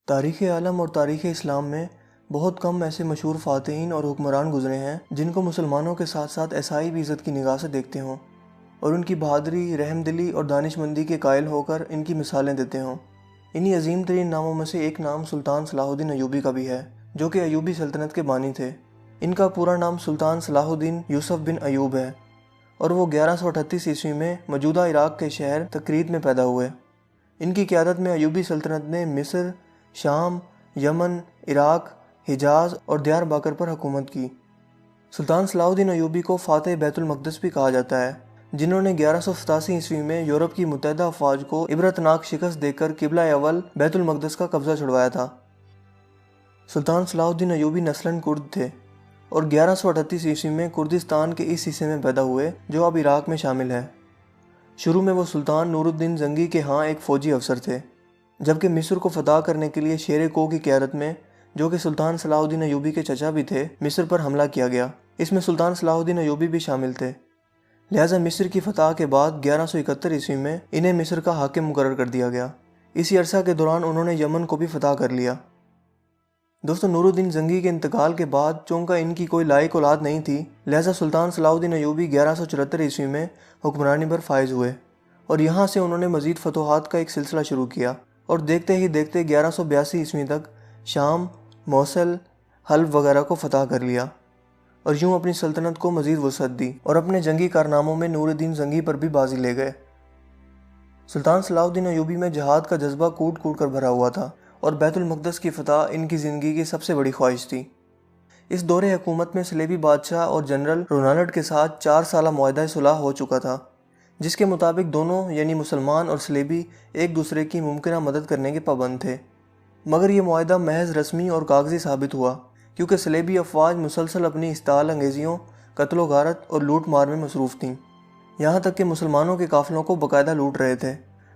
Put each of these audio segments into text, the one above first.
تاریخ عالم اور تاریخ اسلام میں بہت کم ایسے مشہور فاتحین اور حکمران گزرے ہیں جن کو مسلمانوں کے ساتھ ساتھ عیسائی بھی عزت کی نگاہ سے دیکھتے ہوں اور ان کی بہادری، رحم دلی اور دانش مندی کے قائل ہو کر ان کی مثالیں دیتے ہوں۔ انہی عظیم ترین ناموں میں سے ایک نام سلطان صلاح الدین ایوبی کا بھی ہے، جو کہ ایوبی سلطنت کے بانی تھے۔ ان کا پورا نام سلطان صلاح الدین یوسف بن ایوب ہے اور وہ 1138 عیسوی میں موجودہ عراق کے شہر تکریت میں پیدا ہوئے۔ ان کی قیادت میں ایوبی سلطنت نے مصر، شام، یمن، عراق، حجاز اور دیار باکر پر حکومت کی۔ سلطان صلاح الدین ایوبی کو فاتح بیت المقدس بھی کہا جاتا ہے، جنہوں نے 1187 عیسوی میں یورپ کی متحدہ افواج کو عبرتناک شکست دے کر قبلہ اول بیت المقدس کا قبضہ چھڑوایا تھا۔ سلطان صلاح الدین ایوبی نسلاً کرد تھے اور 1138 عیسوی میں کردستان کے اس حصے میں پیدا ہوئے جو اب عراق میں شامل ہے۔ شروع میں وہ سلطان نور الدین زنگی کے ہاں ایک فوجی افسر تھے، جبکہ مصر کو فتح کرنے کے لیے شیر کو کی قیادت میں، جو کہ سلطان صلاح الدین ایوبی کے چچا بھی تھے، مصر پر حملہ کیا گیا۔ اس میں سلطان صلاح الدین ایوبی بھی شامل تھے، لہٰذا مصر کی فتح کے بعد 1171 عیسوی میں انہیں مصر کا حاکم مقرر کر دیا گیا۔ اسی عرصہ کے دوران انہوں نے یمن کو بھی فتح کر لیا۔ دوستو، نور الدین زنگی کے انتقال کے بعد چونکہ ان کی کوئی لائق اولاد نہیں تھی، لہٰذا سلطان صلاح الدین ایوبی 1174 عیسوی میں حکمرانی پر فائز ہوئے اور یہاں سے انہوں نے مزید فتوحات کا ایک سلسلہ شروع کیا اور دیکھتے ہی دیکھتے 1182 عیسوی تک شام، موصل، حلب وغیرہ کو فتح کر لیا اور یوں اپنی سلطنت کو مزید وسعت دی اور اپنے جنگی کارناموں میں نور الدین زنگی پر بھی بازی لے گئے۔ سلطان صلاح الدین ایوبی میں جہاد کا جذبہ کوٹ کوٹ کر بھرا ہوا تھا اور بیت المقدس کی فتح ان کی زندگی کی سب سے بڑی خواہش تھی۔ اس دور حکومت میں صلیبی بادشاہ اور جنرل رونالڈ کے ساتھ 4 سالہ معاہدہ صلح ہو چکا تھا، جس کے مطابق دونوں یعنی مسلمان اور صلیبی ایک دوسرے کی ممکنہ مدد کرنے کے پابند تھے۔ مگر یہ معاہدہ محض رسمی اور کاغذی ثابت ہوا، کیونکہ صلیبی افواج مسلسل اپنی اشتعال انگیزیوں، قتل و غارت اور لوٹ مار میں مصروف تھیں، یہاں تک کہ مسلمانوں کے قافلوں کو باقاعدہ لوٹ رہے تھے۔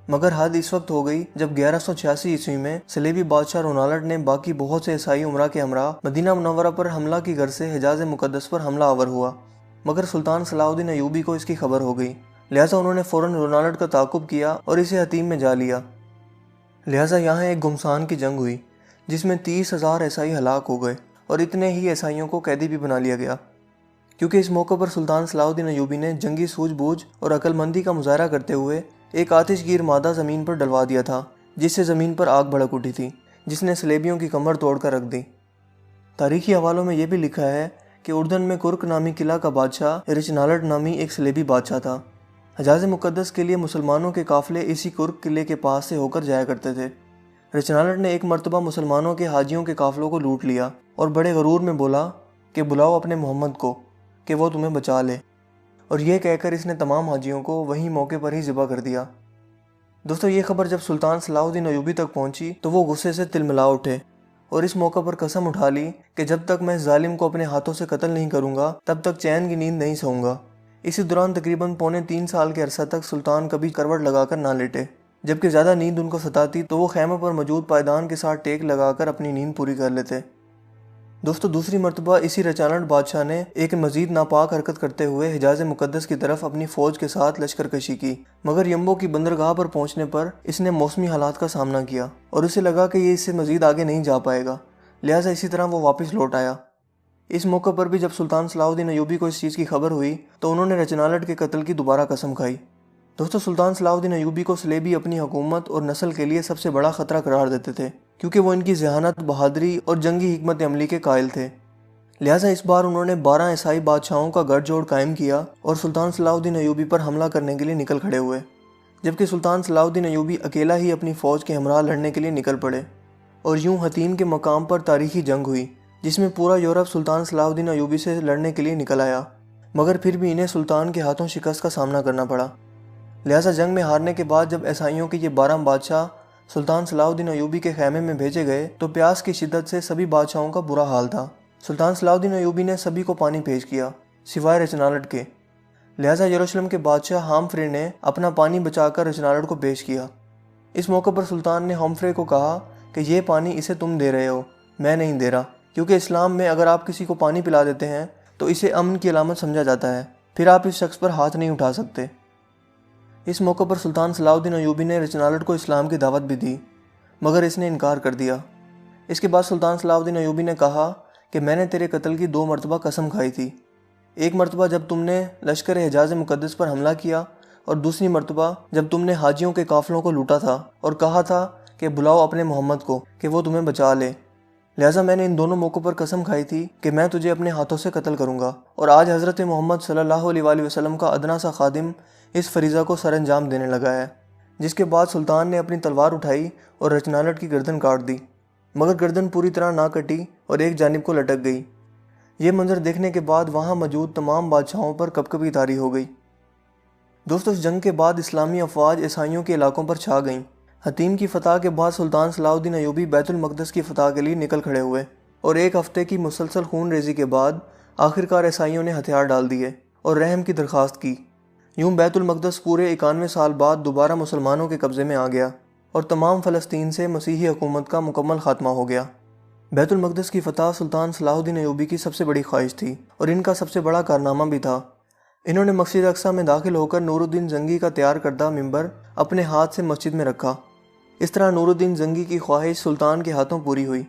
مگر حد اس وقت ہو گئی جب 1186 عیسوی میں صلیبی بادشاہ رونالڈ نے باقی بہت سے عیسائی امراء کے ہمراہ مدینہ منورہ پر حملہ کی غرض سے حجاز مقدس پر حملہ آور ہوا، مگر سلطان صلاح الدین ایوبی کو اس کی خبر ہو گئی، لہٰذا انہوں نے فوراً رونالڈ کا تعاقب کیا اور اسے حطیم میں جا لیا۔ لہٰذا یہاں ایک گھمسان کی جنگ ہوئی جس میں 30,000 عیسائی ہلاک ہو گئے اور اتنے ہی عیسائیوں کو قیدی بھی بنا لیا گیا، کیونکہ اس موقع پر سلطان صلاح الدین ایوبی نے جنگی سوجھ بوجھ اور عقل مندی کا مظاہرہ کرتے ہوئے ایک آتش گیر مادہ زمین پر ڈلوا دیا تھا، جس سے زمین پر آگ بھڑک اٹھی تھی، جس نے صلیبیوں کی کمر توڑ کر رکھ دی۔ تاریخی حوالوں میں یہ بھی لکھا ہے کہ اردن میں کرک نامی قلعہ کا بادشاہ رچنالڈ نامی ایک صلیبی بادشاہ تھا۔ حجاز مقدس کے لیے مسلمانوں کے قافلے اسی کرک قلعے کے پاس سے ہو کر جایا کرتے تھے۔ رچنالڈ نے ایک مرتبہ مسلمانوں کے حاجیوں کے قافلوں کو لوٹ لیا اور بڑے غرور میں بولا کہ بلاؤ اپنے محمد کو کہ وہ تمہیں بچا لے، اور یہ کہہ کر اس نے تمام حاجیوں کو وہیں موقع پر ہی ذبح کر دیا۔ دوستو، یہ خبر جب سلطان صلاح الدین ایوبی تک پہنچی تو وہ غصے سے تلملا اٹھے اور اس موقع پر قسم اٹھا لی کہ جب تک میں اس ظالم کو اپنے ہاتھوں سے قتل نہیں کروں گا تب تک چین کی نیند نہیں سوؤں گا۔ اسی دوران تقریباً 3.25 سال کے عرصہ تک سلطان کبھی کروٹ لگا کر نہ لیٹے، جبکہ زیادہ نیند ان کو ستاتی تو وہ خیمے پر موجود پائیدان کے ساتھ ٹیک لگا کر اپنی نیند پوری کر لیتے۔ دوستو، دوسری مرتبہ اسی رچانڈ بادشاہ نے ایک مزید ناپاک حرکت کرتے ہوئے حجاز مقدس کی طرف اپنی فوج کے ساتھ لشکر کشی کی، مگر یمبو کی بندرگاہ پر پہنچنے پر اس نے موسمی حالات کا سامنا کیا اور اسے لگا کہ یہ اس سے مزید آگے نہیں جا پائے گا، لہٰذا اسی طرح وہ واپس لوٹ آیا۔ اس موقع پر بھی جب سلطان صلاح الدین ایوبی کو اس چیز کی خبر ہوئی تو انہوں نے رچنالڈ کے قتل کی دوبارہ قسم کھائی۔ دوستو، سلطان صلاح الدین ایوبی کو صلیبی اپنی حکومت اور نسل کے لیے سب سے بڑا خطرہ قرار دیتے تھے، کیونکہ وہ ان کی ذہانت، بہادری اور جنگی حکمت عملی کے قائل تھے۔ لہٰذا اس بار انہوں نے 12 عیسائی بادشاہوں کا گٹھ جوڑ قائم کیا اور سلطان صلاح الدین ایوبی پر حملہ کرنے کے لیے نکل کھڑے ہوئے، جبکہ سلطان صلاح الدین ایوبی اکیلا ہی اپنی فوج کے ہمراہ لڑنے کے لیے نکل پڑے اور یوں حطیم کے مقام پر تاریخی جنگ ہوئی جس میں پورا یورپ سلطان صلاح الدین ایوبی سے لڑنے کے لیے نکل آیا، مگر پھر بھی انہیں سلطان کے ہاتھوں شکست کا سامنا کرنا پڑا۔ لہٰذا جنگ میں ہارنے کے بعد جب عیسائیوں کے یہ 12 بادشاہ سلطان صلاح الدین ایوبی کے خیمے میں بھیجے گئے تو پیاس کی شدت سے سبھی بادشاہوں کا برا حال تھا۔ سلطان صلاح الدین ایوبی نے سبھی کو پانی پیش کیا سوائے رچنالڈ کے، لہٰذا یروشلم کے بادشاہ ہامفرے نے اپنا پانی بچا کر رچنالڈ کو پیش کیا۔ اس موقع پر سلطان نے ہامفرے کو کہا کہ یہ پانی اسے تم دے رہے ہو، میں نہیں دے رہا، کیونکہ اسلام میں اگر آپ کسی کو پانی پلا دیتے ہیں تو اسے امن کی علامت سمجھا جاتا ہے، پھر آپ اس شخص پر ہاتھ نہیں اٹھا سکتے۔ اس موقع پر سلطان صلاح الدین ایوبی نے رچنالڈ کو اسلام کی دعوت بھی دی، مگر اس نے انکار کر دیا اس کے بعد سلطان صلاح الدین ایوبی نے کہا کہ میں نے تیرے قتل کی 2 مرتبہ قسم کھائی تھی، ایک مرتبہ جب تم نے لشکر حجاز مقدس پر حملہ کیا، اور دوسری مرتبہ جب تم نے حاجیوں کے قافلوں کو لوٹا تھا اور کہا تھا کہ بلاؤ اپنے محمد کو کہ وہ تمہیں بچا لے۔ لہٰذا میں نے ان دونوں موقعوں پر قسم کھائی تھی کہ میں تجھے اپنے ہاتھوں سے قتل کروں گا، اور آج حضرت محمد صلی اللہ علیہ وآلہ وسلم کا ادنا سا خادم اس فریضہ کو سر انجام دینے لگا ہے۔ جس کے بعد سلطان نے اپنی تلوار اٹھائی اور رچنالٹ کی گردن کاٹ دی، مگر گردن پوری طرح نہ کٹی اور ایک جانب کو لٹک گئی۔ یہ منظر دیکھنے کے بعد وہاں موجود تمام بادشاہوں پر کپکپی طاری ہو گئی۔ دوستو، اس جنگ کے بعد اسلامی افواج عیسائیوں کے علاقوں پر چھا گئیں۔ حطیم کی فتح کے بعد سلطان صلاح الدین ایوبی بیت المقدس کی فتح کے لیے نکل کھڑے ہوئے، اور ایک ہفتے کی مسلسل خون ریزی کے بعد آخرکار عیسائیوں نے ہتھیار ڈال دیے اور رحم کی درخواست کی۔ یوں بیت المقدس پورے 91 سال بعد دوبارہ مسلمانوں کے قبضے میں آ گیا، اور تمام فلسطین سے مسیحی حکومت کا مکمل خاتمہ ہو گیا۔ بیت المقدس کی فتح سلطان صلاح الدین ایوبی کی سب سے بڑی خواہش تھی، اور ان کا سب سے بڑا کارنامہ بھی تھا۔ انہوں نے مسجد اقصیٰ میں داخل ہو کر نور الدین زنگی کا تیار کردہ منبر اپنے ہاتھ سے مسجد میں رکھا۔ اس طرح نور الدین زنگی کی خواہش سلطان کے ہاتھوں پوری ہوئی۔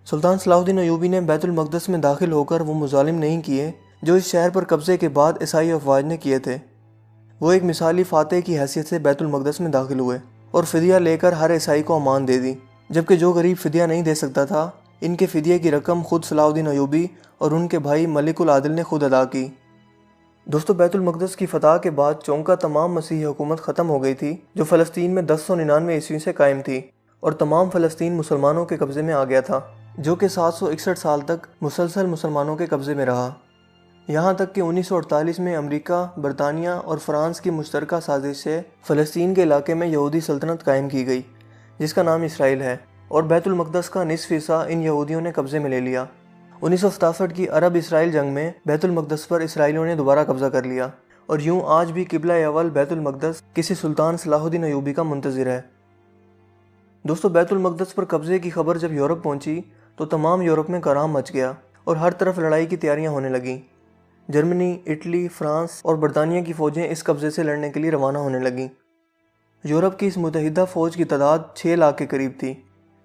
سلطان صلاح الدین ایوبی نے بیت المقدس میں داخل ہو کر وہ مظالم نہیں کیے جو اس شہر پر قبضے کے بعد عیسائی افواج نے کیے تھے۔ وہ ایک مثالی فاتح کی حیثیت سے بیت المقدس میں داخل ہوئے اور فدیہ لے کر ہر عیسائی کو امان دے دی، جبکہ جو غریب فدیہ نہیں دے سکتا تھا، ان کے فدیے کی رقم خود صلاح الدین ایوبی اور ان کے بھائی ملک العادل نے خود ادا کی۔ دوستو، بیت المقدس کی فتح کے بعد چونکہ تمام مسیحی حکومت ختم ہو گئی تھی جو فلسطین میں 1099 عیسوی سے قائم تھی، اور تمام فلسطین مسلمانوں کے قبضے میں آ گیا تھا، جو کہ 761 سال تک مسلسل مسلمانوں کے قبضے میں رہا، یہاں تک کہ 1948 میں امریکہ، برطانیہ اور فرانس کی مشترکہ سازش سے فلسطین کے علاقے میں یہودی سلطنت قائم کی گئی جس کا نام اسرائیل ہے، اور بیت المقدس کا نصف حصہ ان یہودیوں نے قبضے میں لے لیا۔ 1967 کی عرب اسرائیل جنگ میں بیت المقدس پر اسرائیلیوں نے دوبارہ قبضہ کر لیا، اور یوں آج بھی قبلہ اول بیت المقدس کسی سلطان صلاح الدین ایوبی کا منتظر ہے۔ دوستو، بیت المقدس پر قبضے کی خبر جب یورپ پہنچی تو تمام یورپ میں کوہرام مچ گیا اور ہر طرف لڑائی کی تیاریاں ہونے لگیں۔ جرمنی، اٹلی، فرانس اور برطانیہ کی فوجیں اس قبضے سے لڑنے کے لیے روانہ ہونے لگیں۔ یورپ کی اس متحدہ فوج کی تعداد 6 لاکھ کے قریب تھی۔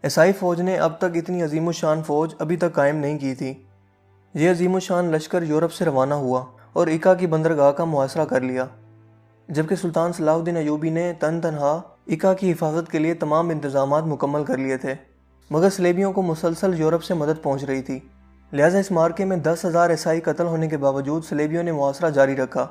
عیسائی فوج نے اب تک اتنی عظیم الشان فوج ابھی تک قائم نہیں کی تھی۔ یہ عظیم الشان لشکر یورپ سے روانہ ہوا اور ایکا کی بندرگاہ کا محاصرہ کر لیا، جبکہ سلطان صلاح الدین ایوبی نے تنہا ایکا کی حفاظت کے لیے تمام انتظامات مکمل کر لیے تھے، مگر صلیبیوں کو مسلسل یورپ سے مدد پہنچ رہی تھی، لہٰذا اس مارکے میں 10,000 عیسائی قتل ہونے کے باوجود صلیبیوں نے محاصرہ جاری رکھا،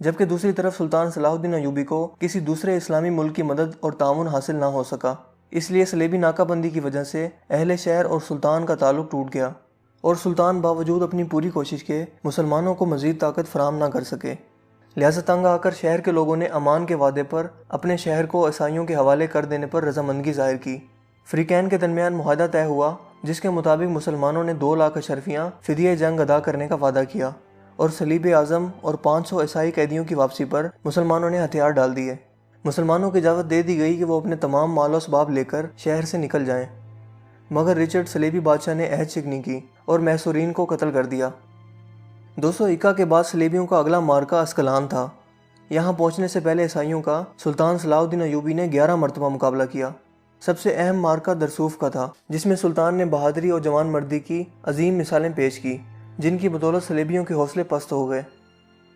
جبکہ دوسری طرف سلطان صلاح الدین ایوبی کو کسی دوسرے اسلامی ملک کی مدد اور تعاون حاصل نہ ہو سکا۔ اس لیے صلیبی ناکہ بندی کی وجہ سے اہل شہر اور سلطان کا تعلق ٹوٹ گیا، اور سلطان باوجود اپنی پوری کوشش کے مسلمانوں کو مزید طاقت فراہم نہ کر سکے، لہٰذا تنگ آ کر شہر کے لوگوں نے امان کے وعدے پر اپنے شہر کو عیسائیوں کے حوالے کر دینے پر رضامندگی ظاہر کی۔ فریقین کے درمیان معاہدہ طے ہوا جس کے مطابق مسلمانوں نے 2 لاکھ اشرفیاں فدیہ جنگ ادا کرنے کا وعدہ کیا، اور صلیب اعظم اور 500 عیسائی قیدیوں کی واپسی پر مسلمانوں نے ہتھیار ڈال دیے۔ مسلمانوں کو اجازت دے دی گئی کہ وہ اپنے تمام مال و اسباب لے کر شہر سے نکل جائیں، مگر رچرڈ صلیبی بادشاہ نے عہد شکنی کی اور محصورین کو قتل کر دیا۔ 201 کے بعد صلیبیوں کا اگلا مارکہ اسکلان تھا۔ یہاں پہنچنے سے پہلے عیسائیوں کا سلطان صلاح الدین ایوبی نے 11 مرتبہ مقابلہ کیا۔ سب سے اہم مارکہ درسوف کا تھا، جس میں سلطان نے بہادری اور جوان مردی کی عظیم مثالیں پیش کی، جن کی بدولت صلیبیوں کے حوصلے پست ہو گئے،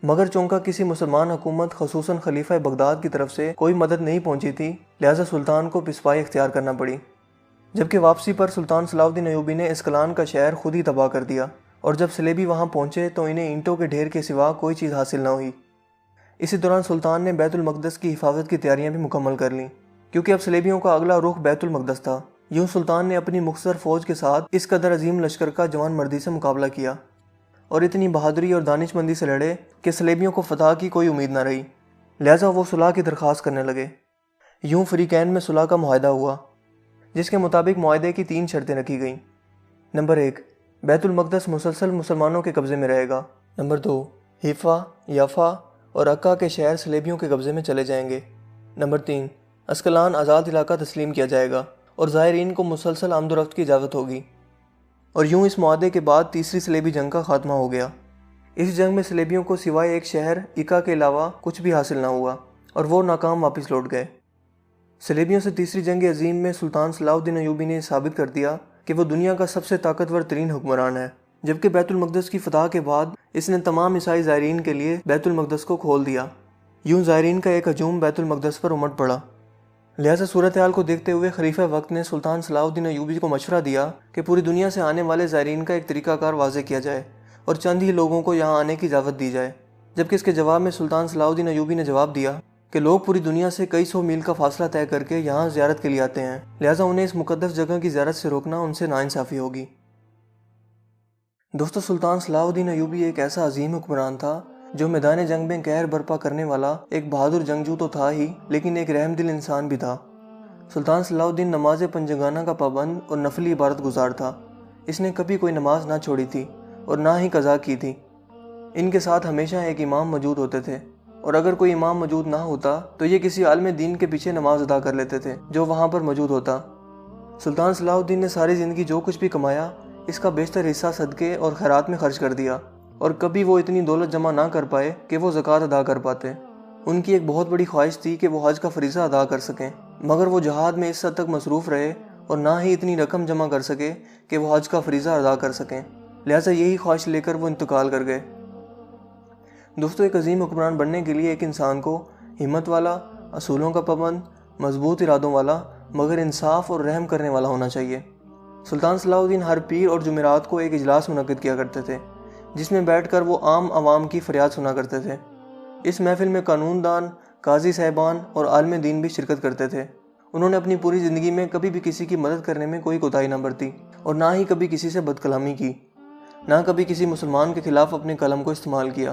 مگر چونکہ کسی مسلمان حکومت خصوصاً خلیفہ بغداد کی طرف سے کوئی مدد نہیں پہنچی تھی، لہذا سلطان کو پسپائی اختیار کرنا پڑی، جبکہ واپسی پر سلطان صلاح الدین ایوبی نے اسکلان کا شہر خود ہی تباہ کر دیا، اور جب صلیبی وہاں پہنچے تو انہیں اینٹوں کے ڈھیر کے سوا کوئی چیز حاصل نہ ہوئی۔ اسی دوران سلطان نے بیت المقدس کی حفاظت کی تیاریاں بھی مکمل کر لیں، کیونکہ اب صلیبیوں کا اگلا رخ بیت المقدس تھا۔ یوں سلطان نے اپنی مختصر فوج کے ساتھ اس قدر عظیم لشکر کا جوان مردی سے مقابلہ کیا، اور اتنی بہادری اور دانش مندی سے لڑے کہ صلیبیوں کو فتح کی کوئی امید نہ رہی، لہٰذا وہ صلح کی درخواست کرنے لگے۔ یوں فریقین میں صلح کا معاہدہ ہوا، جس کے مطابق معاہدے کی 3 شرطیں رکھی گئیں۔ نمبر 1، بیت المقدس مسلسل مسلمانوں کے قبضے میں رہے گا۔ نمبر 2، حیفا، یافا اور عکا کے شہر صلیبیوں کے قبضے میں چلے جائیں گے۔ نمبر 3، اسکلان آزاد علاقہ تسلیم کیا جائے گا اور زائرین کو مسلسل آمد و رفت کی اجازت ہوگی۔ اور یوں اس معاہدے کے بعد تیسری صلیبی جنگ کا خاتمہ ہو گیا۔ اس جنگ میں صلیبیوں کو سوائے ایک شہر ایکا کے علاوہ کچھ بھی حاصل نہ ہوا، اور وہ ناکام واپس لوٹ گئے۔ صلیبیوں سے تیسری جنگ عظیم میں سلطان صلاح الدین ایوبی نے ثابت کر دیا کہ وہ دنیا کا سب سے طاقتور ترین حکمران ہے، جبکہ بیت المقدس کی فتح کے بعد اس نے تمام عیسائی زائرین کے لیے بیت المقدس کو کھول دیا۔ یوں زائرین کا ایک ہجوم بیت المقدس پر امٹ پڑا۔ لہٰذا صورتحال کو دیکھتے ہوئے خلیفہ وقت نے سلطان صلاح الدین ایوبی کو مشورہ دیا کہ پوری دنیا سے آنے والے زائرین کا ایک طریقہ کار واضح کیا جائے اور چند ہی لوگوں کو یہاں آنے کی اجازت دی جائے، جبکہ اس کے جواب میں سلطان صلاح الدین ایوبی نے جواب دیا کہ لوگ پوری دنیا سے کئی سو میل کا فاصلہ طے کر کے یہاں زیارت کے لیے آتے ہیں، لہٰذا انہیں اس مقدس جگہ کی زیارت سے روکنا ان سے ناانصافی ہوگی۔ دوستو، سلطان صلاح الدین ایوبی ایک ایسا عظیم حکمران تھا جو میدان جنگ میں قہر برپا کرنے والا ایک بہادر جنگجو تو تھا ہی، لیکن ایک رحم دل انسان بھی تھا۔ سلطان صلاح الدین نماز پنجگانہ کا پابند اور نفلی عبادت گزار تھا۔ اس نے کبھی کوئی نماز نہ چھوڑی تھی اور نہ ہی قضا کی تھی۔ ان کے ساتھ ہمیشہ ایک امام موجود ہوتے تھے، اور اگر کوئی امام موجود نہ ہوتا تو یہ کسی عالم دین کے پیچھے نماز ادا کر لیتے تھے جو وہاں پر موجود ہوتا۔ سلطان صلاح الدین نے ساری زندگی جو کچھ بھی کمایا اس کا بیشتر حصہ صدقے اور خیرات میں خرچ کر دیا، اور کبھی وہ اتنی دولت جمع نہ کر پائے کہ وہ زکوٰۃ ادا کر پاتے۔ ان کی ایک بہت بڑی خواہش تھی کہ وہ حج کا فریضہ ادا کر سکیں، مگر وہ جہاد میں اس حد تک مصروف رہے اور نہ ہی اتنی رقم جمع کر سکے کہ وہ حج کا فریضہ ادا کر سکیں، لہٰذا یہی خواہش لے کر وہ انتقال کر گئے۔ دوستو، ایک عظیم حکمران بننے کے لیے ایک انسان کو ہمت والا، اصولوں کا پابند، مضبوط ارادوں والا، مگر انصاف اور رحم کرنے والا ہونا چاہیے۔ سلطان صلاح الدین ہر پیر اور جمعرات کو ایک اجلاس منعقد کیا کرتے تھے جس میں بیٹھ کر وہ عام عوام کی فریاد سنا کرتے تھے۔ اس محفل میں قانون دان، قاضی صاحبان اور عالم دین بھی شرکت کرتے تھے۔ انہوں نے اپنی پوری زندگی میں کبھی بھی کسی کی مدد کرنے میں کوئی کوتاہی نہ برتی اور نہ ہی کبھی کسی سے بد کلامی کی، نہ کبھی کسی مسلمان کے خلاف اپنے قلم کو استعمال کیا۔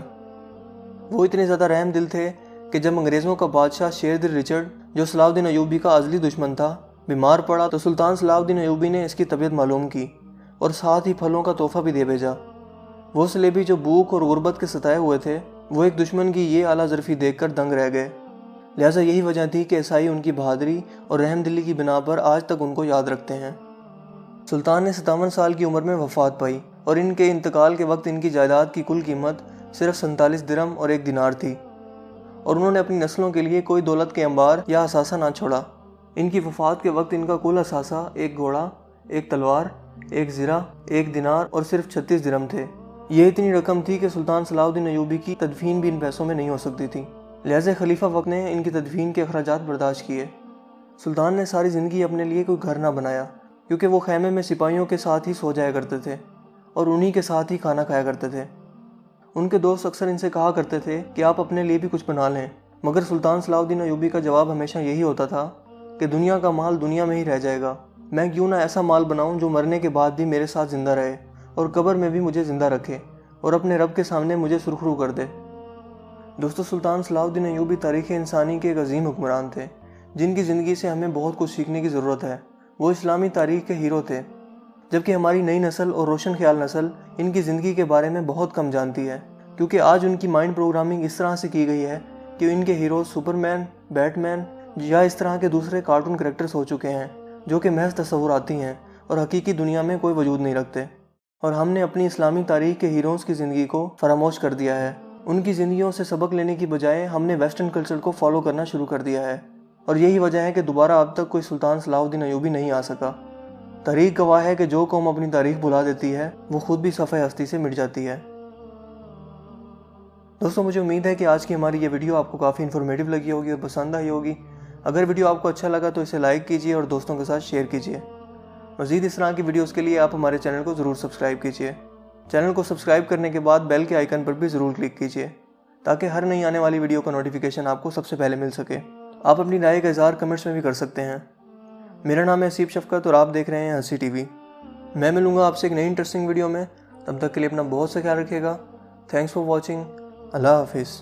وہ اتنے زیادہ رحم دل تھے کہ جب انگریزوں کا بادشاہ شیر دل رچرڈ، جو صلاح الدین ایوبی کا ازلی دشمن تھا، بیمار پڑا تو سلطان صلاح الدین ایوبی نے اس کی طبیعت معلوم کی اور ساتھ ہی پھلوں کا تحفہ بھی دے بھیجا۔ وہ صلیبی جو بھوک اور غربت کے ستائے ہوئے تھے، وہ ایک دشمن کی یہ اعلیٰ ظرفی دیکھ کر دنگ رہ گئے۔ لہٰذا یہی وجہ تھی کہ عیسائی ان کی بہادری اور رحم دلی کی بنا پر آج تک ان کو یاد رکھتے ہیں۔ سلطان نے 57 سال کی عمر میں وفات پائی اور ان کے انتقال کے وقت ان کی جائیداد کی کل قیمت صرف 47 درہم اور 1 دینار تھی، اور انہوں نے اپنی نسلوں کے لیے کوئی دولت کے انبار یا اثاثہ نہ چھوڑا۔ ان کی وفات کے وقت ان کا کل اثاثہ 1 گھوڑا، 1 تلوار، 1 زرہ، 1 دینار اور صرف 36 درہم تھے۔ یہ اتنی رقم تھی کہ سلطان صلاح الدین ایوبی کی تدفین بھی ان پیسوں میں نہیں ہو سکتی تھی، لہٰذا خلیفہ وقت نے ان کی تدفین کے اخراجات برداشت کیے۔ سلطان نے ساری زندگی اپنے لیے کوئی گھر نہ بنایا، کیونکہ وہ خیمے میں سپاہیوں کے ساتھ ہی سو جایا کرتے تھے اور انہی کے ساتھ ہی کھانا کھایا کرتے تھے۔ ان کے دوست اکثر ان سے کہا کرتے تھے کہ آپ اپنے لیے بھی کچھ بنا لیں، مگر سلطان صلاح الدین ایوبی کا جواب ہمیشہ یہی ہوتا تھا کہ دنیا کا مال دنیا میں ہی رہ جائے گا، میں کیوں نہ ایسا مال بناؤں جو مرنے کے بعد بھی میرے ساتھ زندہ رہے اور قبر میں بھی مجھے زندہ رکھے اور اپنے رب کے سامنے مجھے سرخرو کر دے۔ دوستو، سلطان صلاح الدین ایوبی تاریخ انسانی کے ایک عظیم حکمران تھے جن کی زندگی سے ہمیں بہت کچھ سیکھنے کی ضرورت ہے۔ وہ اسلامی تاریخ کے ہیرو تھے، جبکہ ہماری نئی نسل اور روشن خیال نسل ان کی زندگی کے بارے میں بہت کم جانتی ہے، کیونکہ آج ان کی مائنڈ پروگرامنگ اس طرح سے کی گئی ہے کہ ان کے ہیروز سپر مین، بیٹ مین یا اس طرح کے دوسرے کارٹون کریکٹرز ہو چکے ہیں جو کہ محض تصوراتی ہیں اور حقیقی دنیا میں کوئی وجود نہیں رکھتے، اور ہم نے اپنی اسلامی تاریخ کے ہیروز کی زندگی کو فراموش کر دیا ہے۔ ان کی زندگیوں سے سبق لینے کی بجائے ہم نے ویسٹرن کلچر کو فالو کرنا شروع کر دیا ہے، اور یہی وجہ ہے کہ دوبارہ اب تک کوئی سلطان صلاح الدین ایوبی نہیں آ سکا۔ تاریخ گواہ ہے کہ جو قوم اپنی تاریخ بھلا دیتی ہے وہ خود بھی صفحہ ہستی سے مٹ جاتی ہے۔ دوستوں، مجھے امید ہے کہ آج کی ہماری یہ ویڈیو آپ کو کافی انفارمیٹیو لگی ہوگی اور پسند آئی ہوگی۔ اگر ویڈیو آپ کو اچھا لگا تو اسے لائک کیجیے اور دوستوں کے ساتھ شیئر کیجیے۔ مزید اس طرح کی ویڈیوز کے لیے آپ ہمارے چینل کو ضرور سبسکرائب کیجیے۔ چینل کو سبسکرائب کرنے کے بعد بیل کے آئیکن پر بھی ضرور کلک کیجیے تاکہ ہر نئی آنے والی ویڈیو کا نوٹیفیکیشن آپ کو سب سے پہلے مل سکے۔ آپ اپنی رائے کا اظہار کمنٹس میں بھی کر سکتے ہیں۔ میرا نام ہے حسیب شفقت اور آپ دیکھ رہے ہیں ہنسی ٹی وی۔ میں ملوں گا آپ سے ایک نئی انٹرسٹنگ ویڈیو میں، تب تک کے لیے اپنا بہت سا خیال رکھیے گا۔ Thanks for watching. اللہ حافظ۔